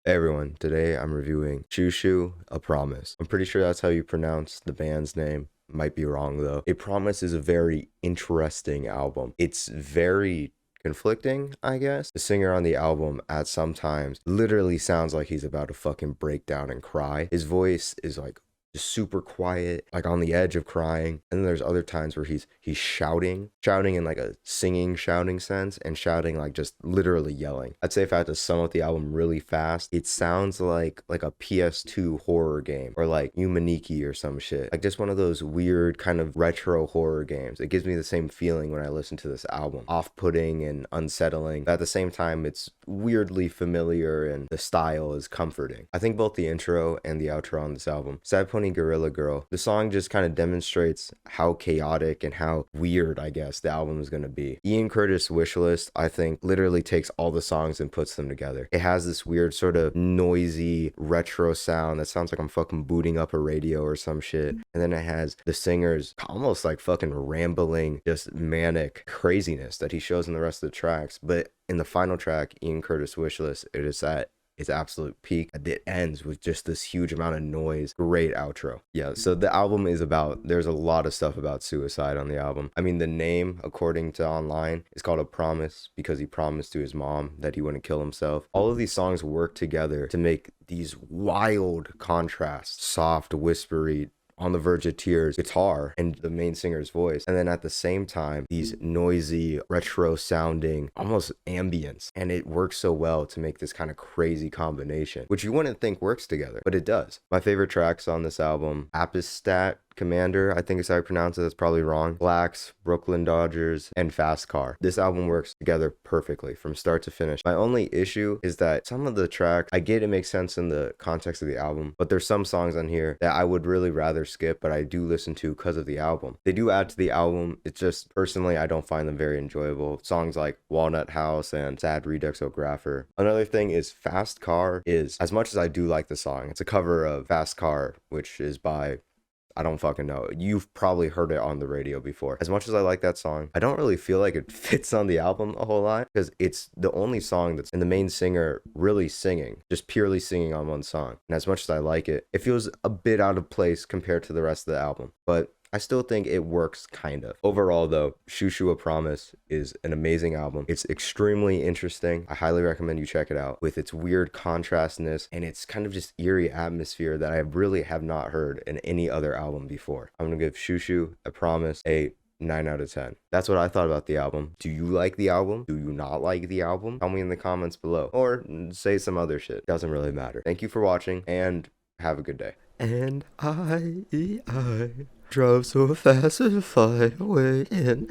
Hey everyone, today I'm reviewing Xiu Xiu, A Promise. I'm pretty sure that's how you pronounce the band's name. Might be wrong though. A Promise is a very interesting album. It's very conflicting, I guess. The singer on the album at some times literally sounds like he's about to fucking break down and cry. His voice is like just super quiet, like on the edge of crying. And then there's other times where he's shouting in like a singing shouting sense, and shouting like just literally yelling. I'd say if I had to sum up the album really fast, it sounds like a PS2 horror game, or like Humaniki or some shit. Like just one of those weird kind of retro horror games. It gives me the same feeling when I listen to this album. Off-putting and unsettling, but at the same time it's weirdly familiar and the style is comforting. I think both the intro and the outro on this album, Sad Pony Gorilla Girl, the song just kind of demonstrates how chaotic and how weird, I guess, the album is going to be. Ian Curtis' Wishlist, I think, literally takes all the songs and puts them together. It has this weird sort of noisy retro sound that sounds like I'm fucking booting up a radio or some shit. And then it has the singer's almost like fucking rambling, just manic craziness that he shows in the rest of the tracks. But in the final track, Ian Curtis' Wishlist, it is at its absolute peak. It ends with just this huge amount of noise. Great outro. Yeah, so the album is about, there's a lot of stuff about suicide on the album. I mean, the name, according to online, is called A Promise because he promised to his mom that he wouldn't kill himself. All of these songs work together to make these wild contrasts. Soft, whispery, on the verge of tears guitar and the main singer's voice, and then at the same time these noisy retro sounding almost ambience, and it works so well to make this kind of crazy combination, which you wouldn't think works together, but it does. My favorite tracks on this album: Apostat Commander, I think is how I pronounce it, that's probably wrong, Blacks, Brooklyn Dodgers, and Fast Car. This album works together perfectly from start to finish. My only issue is that some of the tracks, I get it makes sense in the context of the album, but there's some songs on here that I would really rather skip, but I do listen to because of the album. They do add to the album, it's just personally I don't find them very enjoyable. Songs like Walnut House and Sad Reduxographer. Another thing is Fast Car is, as much as I do like the song, it's a cover of Fast Car, which is by, I don't fucking know. You've probably heard it on the radio before. As much as I like that song, I don't really feel like it fits on the album a whole lot, because it's the only song that's in the main singer really singing, just purely singing on one song. And as much as I like it, it feels a bit out of place compared to the rest of the album. But I still think it works kind of. Overall though, Xiu Xiu, A Promise is an amazing album. It's extremely interesting. I highly recommend you check it out, with its weird contrastness and its kind of just eerie atmosphere that I really have not heard in any other album before. I'm gonna give Xiu Xiu, A Promise a 9 out of 10. That's what I thought about the album. Do you like the album? Do you not like the album? Tell me in the comments below, or say some other shit. Doesn't really matter. Thank you for watching and have a good day. And I drove so fast to fly away, and